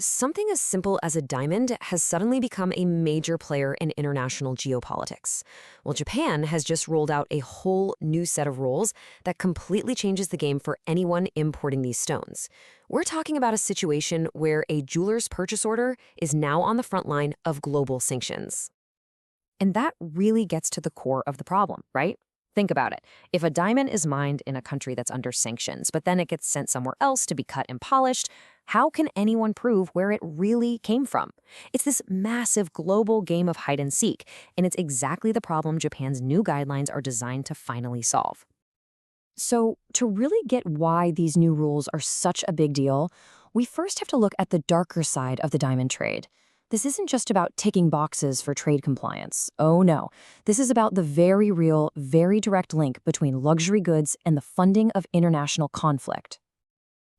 Something as simple as a diamond has suddenly become a major player in international geopolitics. Well, Japan has just rolled out a whole new set of rules that completely changes the game for anyone importing these stones. We're talking about a situation where a jeweler's purchase order is now on the front line of global sanctions. And that really gets to the core of the problem, right? Think about it. If a diamond is mined in a country that's under sanctions, but then it gets sent somewhere else to be cut and polished, how can anyone prove where it really came from? It's this massive global game of hide and seek, and it's exactly the problem Japan's new guidelines are designed to finally solve. So, to really get why these new rules are such a big deal, we first have to look at the darker side of the diamond trade. This isn't just about ticking boxes for trade compliance. Oh no, this is about the very real, very direct link between luxury goods and the funding of international conflict.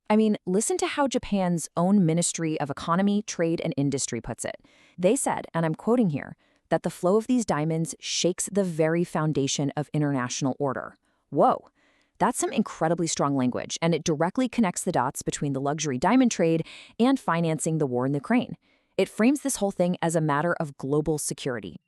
I mean, listen to how Japan's own Ministry of Economy, Trade, and Industry puts it. They said, and I'm quoting here, that the flow of these diamonds shakes the very foundation of international order. Whoa. That's some incredibly strong language, and it directly connects the dots between the luxury diamond trade and financing the war in Ukraine. It frames this whole thing as a matter of global security.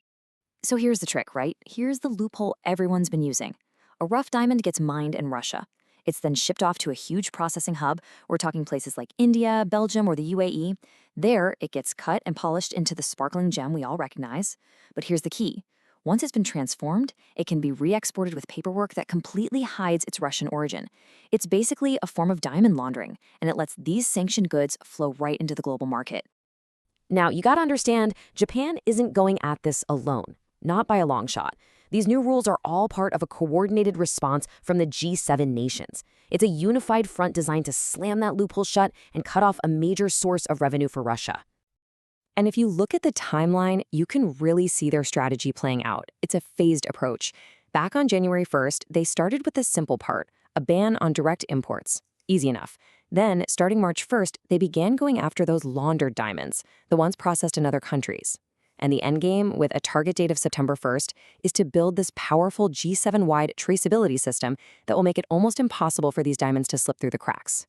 So here's the trick, right? Here's the loophole everyone's been using. A rough diamond gets mined in Russia. It's then shipped off to a huge processing hub. We're talking places like India, Belgium, or the UAE. There, it gets cut and polished into the sparkling gem we all recognize. But here's the key. Once it's been transformed, it can be re-exported with paperwork that completely hides its Russian origin. It's basically a form of diamond laundering, and it lets these sanctioned goods flow right into the global market. Now, you gotta understand, Japan isn't going at this alone, not by a long shot. These new rules are all part of a coordinated response from the G7 nations. It's a unified front designed to slam that loophole shut and cut off a major source of revenue for Russia. And if you look at the timeline, you can really see their strategy playing out. It's a phased approach. Back on January 1st, they started with the simple part, a ban on direct imports. Easy enough. Then, starting March 1st, they began going after those laundered diamonds, the ones processed in other countries. And the endgame, with a target date of September 1st, is to build this powerful G7-wide traceability system that will make it almost impossible for these diamonds to slip through the cracks.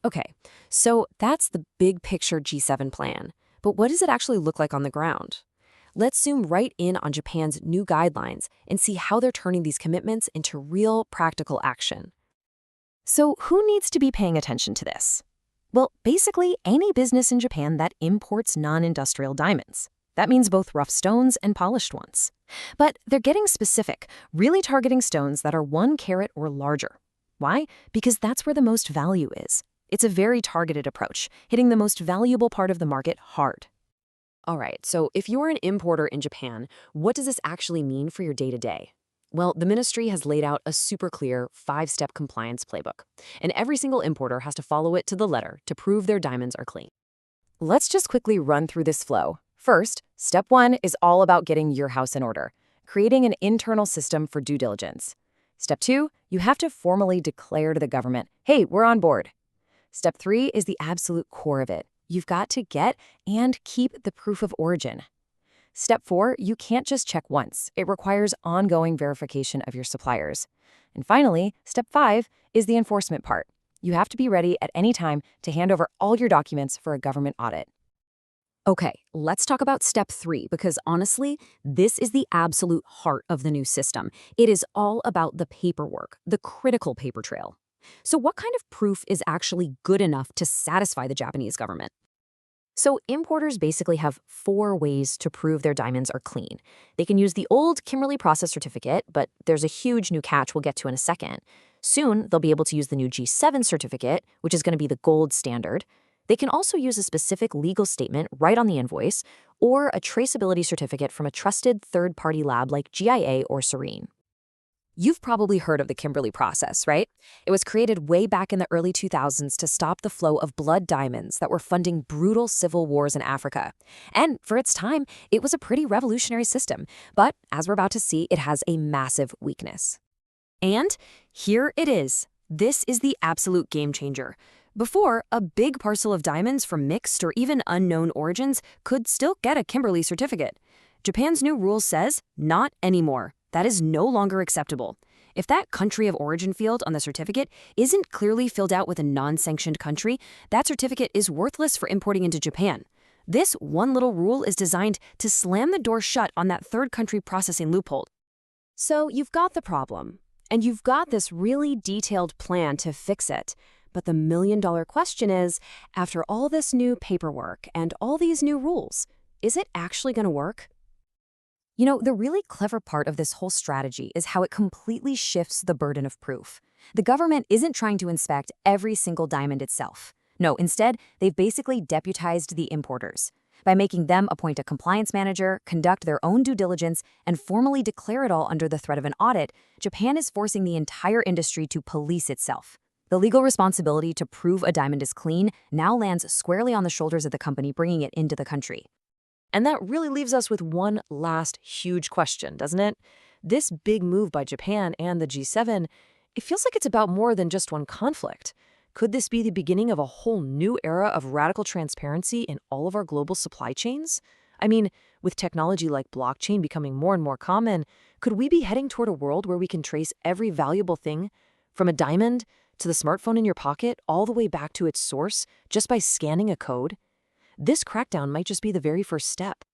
Okay, so that's the big picture G7 plan. But what does it actually look like on the ground? Let's zoom right in on Japan's new guidelines and see how they're turning these commitments into real, practical action. So who needs to be paying attention to this? Well, basically any business in Japan that imports non-industrial diamonds. That means both rough stones and polished ones. But they're getting specific, really targeting stones that are 1 carat or larger. Why? Because that's where the most value is. It's a very targeted approach, hitting the most valuable part of the market hard. All right, so if you're an importer in Japan, what does this actually mean for your day-to-day? Well, the ministry has laid out a super clear 5-step compliance playbook, and every single importer has to follow it to the letter to prove their diamonds are clean. Let's just quickly run through this flow. First, step 1 is all about getting your house in order, creating an internal system for due diligence. Step 2, you have to formally declare to the government, hey, we're on board. Step 3 is the absolute core of it. You've got to get and keep the proof of origin. Step 4, you can't just check once. It requires ongoing verification of your suppliers. And finally, step 5 is the enforcement part. You have to be ready at any time to hand over all your documents for a government audit. Okay, let's talk about step 3, because honestly, this is the absolute heart of the new system. It is all about the paperwork, the critical paper trail. So what kind of proof is actually good enough to satisfy the Japanese government? So importers basically have 4 ways to prove their diamonds are clean. They can use the old Kimberley Process Certificate, but there's a huge new catch we'll get to in a second. Soon, they'll be able to use the new G7 certificate, which is going to be the gold standard. They can also use a specific legal statement right on the invoice, or a traceability certificate from a trusted third-party lab like GIA or Serene. You've probably heard of the Kimberley process, right? It was created way back in the early 2000s to stop the flow of blood diamonds that were funding brutal civil wars in Africa. And for its time, it was a pretty revolutionary system. But as we're about to see, it has a massive weakness. And here it is. This is the absolute game changer. Before, a big parcel of diamonds from mixed or even unknown origins could still get a Kimberley certificate. Japan's new rule says, not anymore. That is no longer acceptable. If that country of origin field on the certificate isn't clearly filled out with a non-sanctioned country, that certificate is worthless for importing into Japan. This one little rule is designed to slam the door shut on that third country processing loophole. So you've got the problem, and you've got this really detailed plan to fix it. But the million-dollar question is, after all this new paperwork and all these new rules, is it actually going to work? You know, the really clever part of this whole strategy is how it completely shifts the burden of proof. The government isn't trying to inspect every single diamond itself. No, instead, they've basically deputized the importers. By making them appoint a compliance manager, conduct their own due diligence, and formally declare it all under the threat of an audit, Japan is forcing the entire industry to police itself. The legal responsibility to prove a diamond is clean now lands squarely on the shoulders of the company bringing it into the country. And that really leaves us with one last huge question, doesn't it? This big move by Japan and the G7, it feels like it's about more than just one conflict. Could this be the beginning of a whole new era of radical transparency in all of our global supply chains? I mean, with technology like blockchain becoming more and more common, could we be heading toward a world where we can trace every valuable thing, from a diamond to the smartphone in your pocket, all the way back to its source, just by scanning a code? This crackdown might just be the very first step.